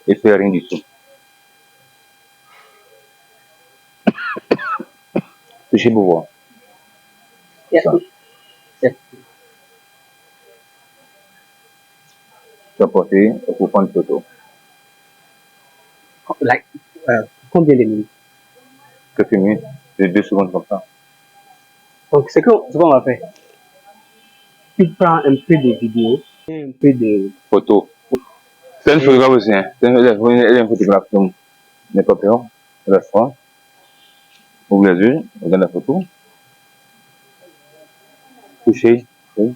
et fait rien du tout. Touchez pour voir. Ça. Tu vas porter pour prendre une photo. Combien de minutes? Quelques minutes, de 2 secondes comme ça. Donc, ce qu'on va faire, tu prends un peu de vidéo et un peu de photo. C'est une photographe aussi, hein. Elle est un photographe, donc n'est pas peur. La fois. Ouvre les yeux, regarde la photo. Touchez. Oui.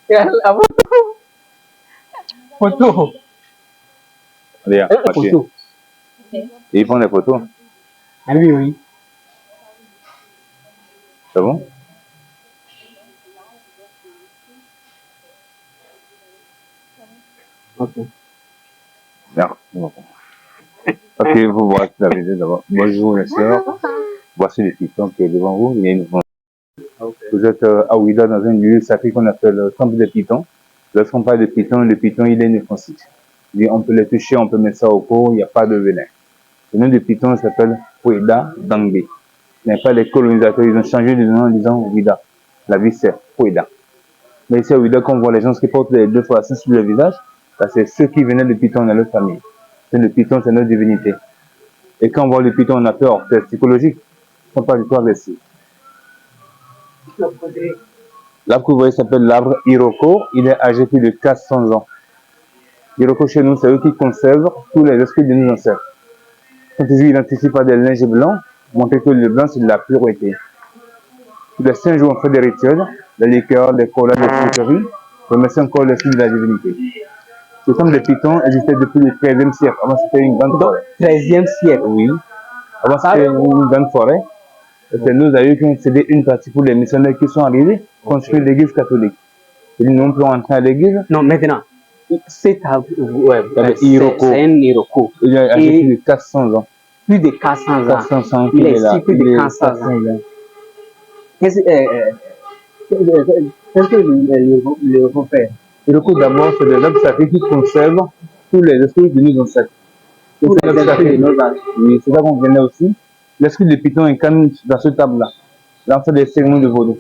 La photo. Regarde, photo. Et ils font des photos. Ah oui, oui. C'est bon? Ok. Merci. Ok, vous voyez la vidéo d'abord. Bonjour les sœurs. Voici le pitons qui est devant vous. Il y a une... Okay. Vous êtes à Ouida dans un lieu sacré qu'on appelle le temple des pitons. Lorsqu'on parle de pitons, le piton il est inoffensif. On peut les toucher, on peut mettre ça au corps, il n'y a pas de venin. Le nom de piton s'appelle Ouida Dangbe. Ce n'est pas les colonisateurs, ils ont changé de nom en disant Ouida. La vie c'est Ouida. Mais ici à Ouida, qu'on voit les gens qui portent les 2 fois 6 sur le visage, c'est ceux qui venaient de piton dans leur famille. C'est le piton, c'est notre divinité. Et quand on voit le piton, on a peur, c'est psychologique. On parle du tout agressif. L'arbre que vous voyez s'appelle l'arbre Iroko. Il est âgé plus de 400 ans. Iroko chez nous, c'est eux qui conservent tous les esprits de nos ancêtres. Quand ils identifient par des linges blancs, montrer que le blanc c'est de la pureté. Tous les 5 jours, on fait des rituels, des liqueurs, des colas, des fruiteries, remercier encore l'esprit de la divinité. Le temple des pitons existait depuis le 13e siècle. Avant, c'était une grande forêt. 13e siècle? Oui. Avant, c'était une grande forêt. C'est nos aïeux qui ont cédé une partie pour les missionnaires qui sont arrivés, construire l'église catholique. Ils n'ont plus rentré à l'église. Non, maintenant, c'est un Iroko. Il a âgé plus de 400 ans. Plus de 400 ans. 400 ans. Il est ici plus de 400 ans. Qu'est-ce que l'Iroko fait? L'Iroko, d'abord, c'est des arbres sacrés qui conservent tous les esprits de nos ancêtres. Tous les esprits de nos ancêtres. Oui, c'est ça qu'on venait aussi. L'esprit de Python incarne dans ce table-là. Là, on fait des cérémonies de vaudou.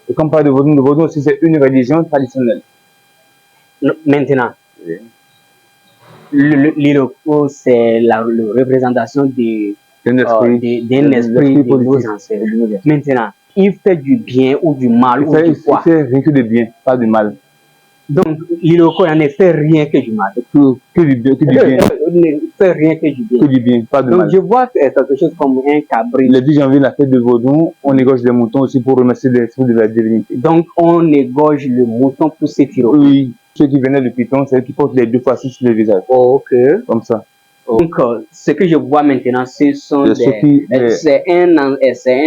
Et quand on parle de vaudou aussi, c'est une religion traditionnelle. Maintenant, oui. L'Iroko, c'est la représentation d'un esprit de nos ancêtres. Maintenant, il fait du bien ou du mal ou du quoi? Il fait rien que de bien, pas du mal. Donc, l'Iroko n'en fait rien que du mal. Que du bien. Il ne fait rien que du bien. Que du bien, pas de mal. Donc, je vois quelque chose comme un cabri. Le 10 janvier, la fête de Vaudou, on égorge des moutons aussi pour remercier l'esprit de la divinité. Donc, on égorge le mouton pour s'étirer. Oui, ceux qui venaient de Python, c'est eux qui portent les 2 fois 6 sur le visage. Oh, ok. Comme ça. Donc, ce que je vois maintenant, c'est un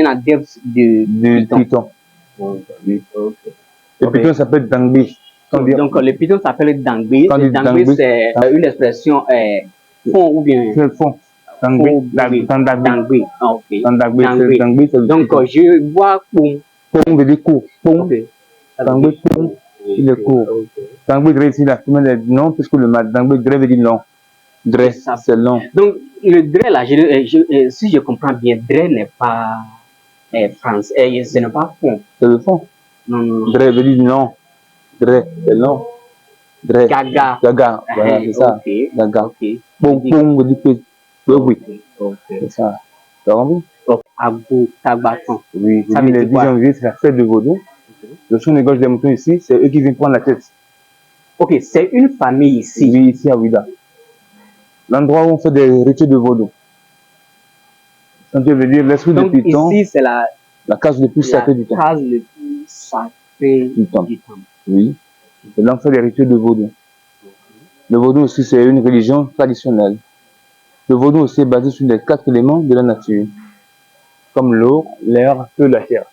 adepte de Python. Oui. Okay. Le Python s'appelle Dangbi. Donc, le Python s'appelle Dangbi. Dangbi, c'est une expression fond ou bien. C'est fond. Dangbi. Dangbi. Ok. Dangbi, c'est donc, je vois Poum. Poum veut dire court. Poum. Dangbi, Poum, il est court. Dangbi, Dre, ici, la femelle est non, puisque le mat Dangbi, Dre veut dire long. Dre, c'est long. Donc, le Dre, là, si je comprends bien, Dre n'est pas français, ce n'est pas fond. C'est le fond. Non. Dre veut dire non. Dre, c'est long. Dre. Gaga. Gaga, voilà, c'est ça. Okay. Gaga. Okay. Poum, poum veut dire que oui. C'est ça. Tu as compris? Agou, Tabaton. Oui, ça veut dire le 10 janvier, c'est la fête de Vaudou. Le son des gauches des moutons ici, c'est eux qui viennent prendre la tête. Ok, c'est une famille ici. Oui, ici à Ouida. L'endroit où on fait des rituels de Vaudou. Donc, je veux dire, l'esprit de Python. Ici, c'est la case le plus sacrée du temple. La case le plus sacrée du temple. Oui. Et là, on fait des rituels de Vaudou. Le Vaudou aussi, c'est une religion traditionnelle. Le Vaudou aussi est basé sur les 4 éléments de la nature, comme l'eau, l'air, feu, la terre.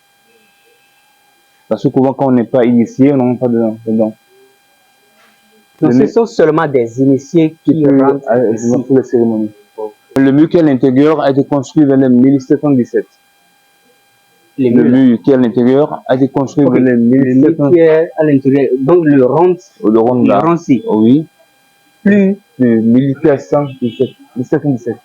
Parce que souvent, quand on n'est pas initié, on n'en pas dedans. Donc, ce sont seulement des initiés qui rentrent pour les cérémonies. Le mur qui est à l'intérieur a été construit vers le 1717. Le mur qui est à l'intérieur a été construit vers le 1717. Le mur qui est à l'intérieur, donc le rond. Le rond, si. Oui. plus de 1717.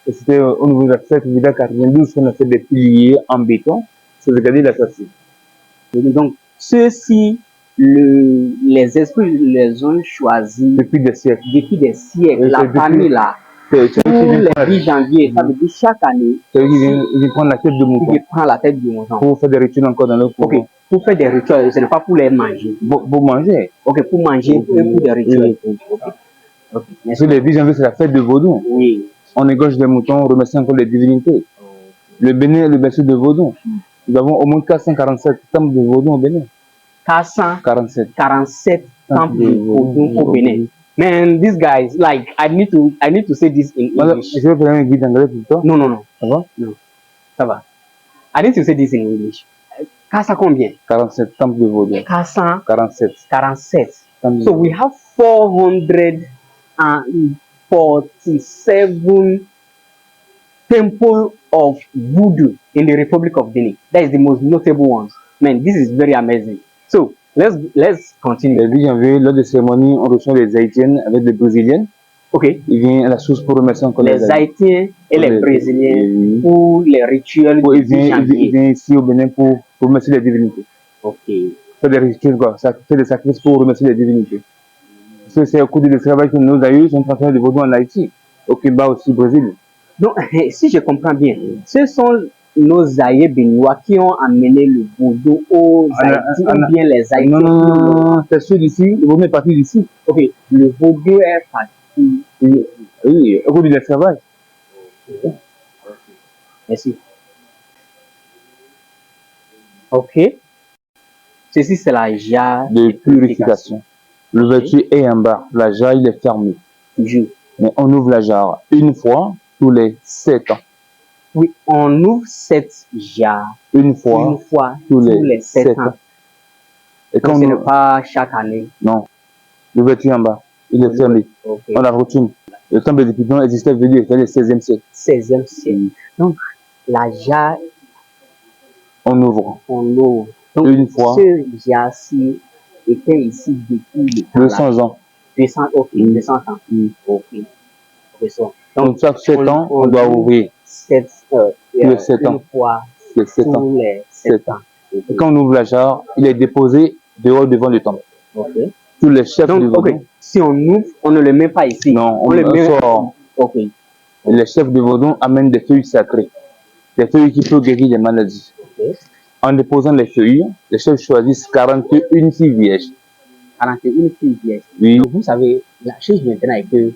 Et c'était au niveau de la fête, 92, qu'on a fait des piliers en béton. C'est regarder la châssis. Donc, ceux-ci, les esprits les ont choisis depuis des siècles. La famille là, tous les 10 janvier, ça veut dire chaque année, ils prennent la tête de mouton. Ils prennent la tête du mouton. Pour faire des rituels encore dans le couvent. Ok, pour faire des rituels, ce n'est pas pour les manger. Pour manger. Ok, pour manger et pour des rituels. Okay. Parce que le 10 janvier, c'est la fête de Vaudou. Oui. On égorge des moutons, on remercie encore les divinités. Le Bénin est le berceau de Vaudou. Nous avons au moins 447 temples de Vaudou au Bénin. 447 temples de Vaudou au Bénin. Man, these guys, like, I need to say this in English. Je vais faire un guide anglais pour toi. Non. Ça va? Non. Ça va. I need to say this in English. 400 combien? 47 temples de Vaudou. 447. 47. So we have 447 temples of voodoo in the Republic of Benin. That is the most notable ones. Man, this is very amazing. So let's continue. Le 10 janvier, lors des cérémonies, on reçoit les Haïtiennes avec des Brésiliennes. Ok. Il vient à la source pour remercier encore les Haïtiens et les Brésiliens pour les rituels. Il vient ici au Bénin pour remercier les divinités. Ok. Faire des rituels, quoi. Faire des sacrifices pour remercier les divinités. Parce que c'est au cours de l'esclavage que nos aïeux sont transférés de Vaudou en Haïti, au Cuba aussi, au Brésil. Donc, si je comprends bien, ce sont nos aïeux béninois qui ont amené le Vaudou aux Haïti ou bien les Haïtiens? Non, c'est ceux d'ici, le Vaudou est parti d'ici. Ok, le Vaudou est parti. Oui, au cours de l'esclavage. Merci. Ok. Ceci, c'est la jarre de purification. L'ouverture est en bas. La jarre, il est fermé. Toujours. Mais on ouvre la jarre une fois tous les 7 ans. Oui, on ouvre cette jarre une fois tous les 7 ans. Et quand ce n'est pas chaque année. Non. L'ouverture en bas, il est fermé. Okay. On la retourne. Le temple de Python existait vers le 16e siècle. 16e siècle. Donc, la jarre, on ouvre. Donc, une fois. Ce jarre-ci était ici depuis 200 ans. 200, ok, 200 ans. Ok. Donc, chaque 7 ans, on doit ouvrir. 7 ans. Une fois tous les 7 ans. Et quand on ouvre la jarre, il est déposé dehors devant le temple. Okay. Tous les chefs du Vaudou. Si on ouvre, on ne le met pas ici. Non, on le met sort. Ok. Et les chefs de Vaudou amènent des feuilles sacrées. Des feuilles qui peuvent guérir les maladies. Okay. En déposant les feuilles, les chefs choisissent 41 filles vierges. 41 filles vierges. Oui. Donc, vous savez, la chose maintenant est que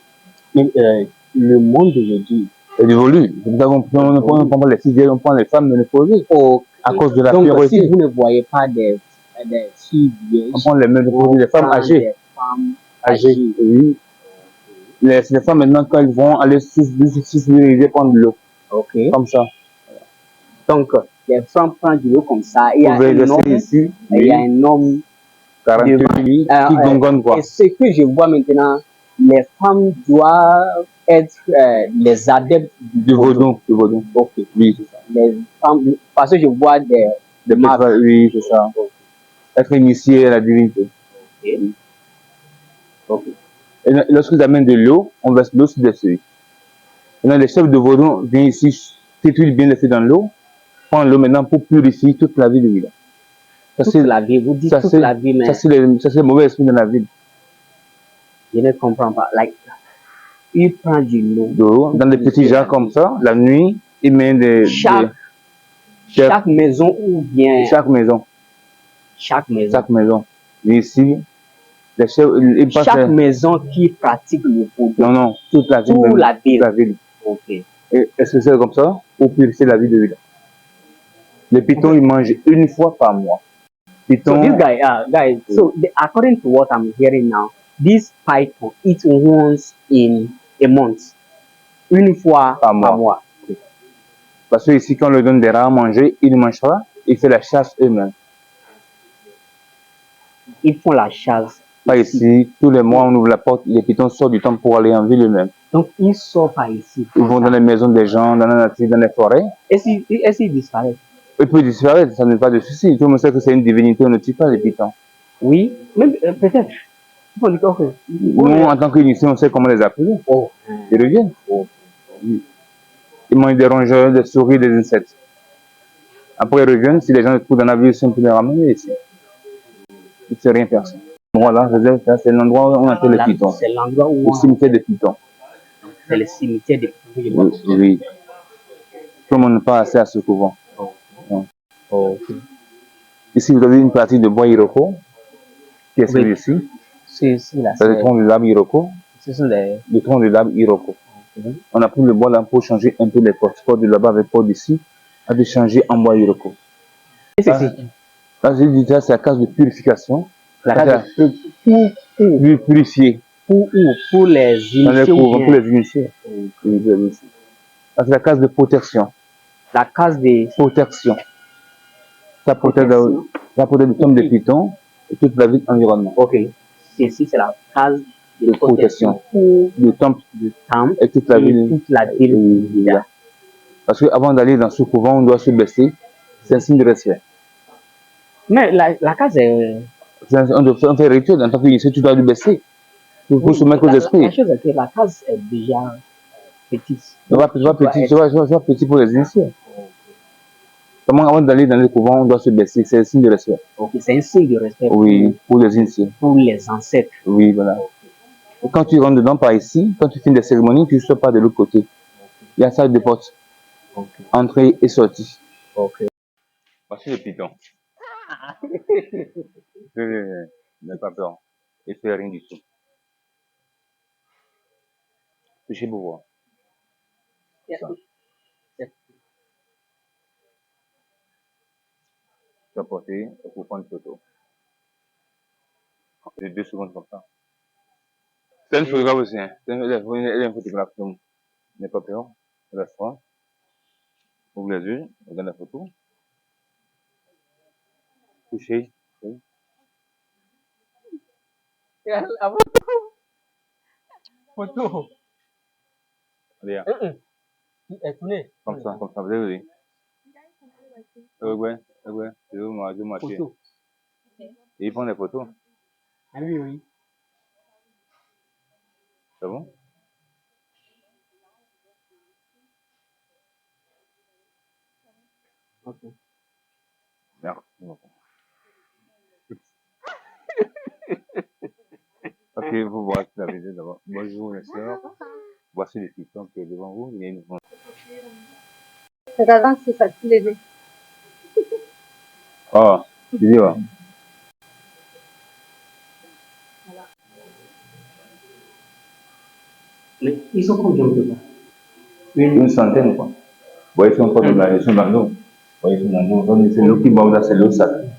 le monde d'aujourd'hui est évolue. On ne prend pas les filles vierges, on prend les femmes ménopausées. À cause de la pureté. Donc, si vous ne voyez pas des filles vierges, on prend les ménopausées, les femmes âgées. Des femmes âgées. Oui. Les femmes, maintenant, quand elles vont aller s'utiliser, prendre de l'eau. Ok. Comme ça. Donc, les femmes prennent de l'eau comme ça. Il y a un homme, ici, il y a un homme 48 qui gongonne quoi. Et ce que je vois maintenant, les femmes doivent être les adeptes du Vaudou. Ok. Oui, c'est ça. Les femmes, parce que je vois des marques. Oui, c'est ça. Okay. Être initié à la divinité. Ok. Ok. Et lorsqu'ils amènent de l'eau, on verse l'eau sur des feuilles. Maintenant, les chefs de Vaudou viennent ici, titulent bien les feuilles dans l'eau, prennent l'eau maintenant pour purifier toute la ville du village. Toute la ville, vous dites toute la ville, mais... Ça, c'est les mauvais esprits dans la ville. Je ne comprends pas. Like, il prend du l'eau. Dans des petits jarres comme ça, la nuit, il met des... Chaque maison ou bien... Chaque maison. Chaque maison. Chaque maison. Et ici, les chefs... Chaque maison qui pratique le Vaudou. Non, toute la ville. Toute la ville. Toute la ville. Ok. Est-ce que c'est comme ça? Pour purifier la vie de village. Les pitons, ils mangent une fois par mois. So this guys, so according to what I'm hearing now, this python eats once in a month. Une fois par mois. Parce que ici, quand on leur donne des rats à manger, ils ne mangent pas, ils font la chasse eux-mêmes. Ils font la chasse. Pas ici, tous les mois, on ouvre la porte, les pitons sortent du temple pour aller en ville eux-mêmes. Donc, ils ne sortent pas ici. Ils vont dans les maisons des gens, dans la nature, dans les forêts. Est-ce qu'ils disparaissent? Ils peuvent disparaître, ça n'est pas de souci. Tout le monde sait que c'est une divinité, on ne tue pas les pitons. Oui, mais peut-être. Ok. Nous, en tant qu'initiés, on sait comment les appeler. Oh. Ils reviennent. Oh. Oui. Ils mangent des rongeurs, des souris, des insectes. Après, ils reviennent. Si les gens les trouvent dans la ville, ils sont pour les ramener ici. Il ne sait rien faire. Voilà, c'est l'endroit où on appelle les pitons. C'est l'endroit où Le cimetière des pitons. c'est le cimetière des Oui, oui. Comme on n'a pas assez à ce couvent. Oh. Oh. Ici, vous avez une partie de bois Iroko, qui est Oui. celui-ci. C'est là. C'est le tronc de l'arbre Iroko. Ce sont les. Le tronc de l'arbre Iroko. On a pris le bois là pour changer un peu les portes. Porte de là-bas avec porte d'ici, a de changer en bois Iroko. Là, j'ai dit ça, c'est la case de purification. La case de purifier. Pour les initiés. Pour les initiés. C'est la case de protection. La case de protection. Ça protège le tombe des pitons et toute la ville environnement. Ok. Ceci, c'est la case de protection pour le temple et toute la ville. Parce qu'avant d'aller dans ce couvent, on doit se baisser. C'est un signe de respect. Mais la case est. On fait rituel en tant qu'initié, tu dois le baisser. Pour se mettre aux esprits. La chose est que la case est déjà petite. C'est pas petit pour les initiés. Comment avant d'aller dans le couvent, on doit se baisser. C'est un signe de respect. Okay, c'est un signe de respect. Oui, pour les initiés. Pour les ancêtres. Oui, voilà. Et quand tu rentres dedans par ici, quand tu finis des cérémonies, tu ne sors pas de l'autre côté. Il y a ça de porte. Entrée et sortie. Ok. Voici le piton. N'aie pas peur. Il ne fait rien du tout. Touchez pour voir. Tu vas porter pour prendre une photo. De 2 secondes comme ça. C'est une photographe aussi. Hein. Elle est un photographe. Donc, n'aie pas peur. Laisse-toi. Ouvre les yeux. Regarde la photo. Touchez. Oui. Photo. Regarde. Comme ça, vous avez vu. Ouais, je vais marcher. Et ils prennent des photos. Ah oui, oui. C'est bon? Ok. Merci. Ok, vous voici la visite d'abord. Bonjour, mes soeurs. Voici les pitons qui est devant vous. Il y a une... Regardant si ça te les. Oh, tu dis, ouais. Mais ils sont combien de temps? Une centaine, quoi. Vous voyez, ils sont encore dans la gestion dans l'eau. Vous voyez, ils sont dans l'eau. C'est l'eau qui borde là, c'est l'eau sale.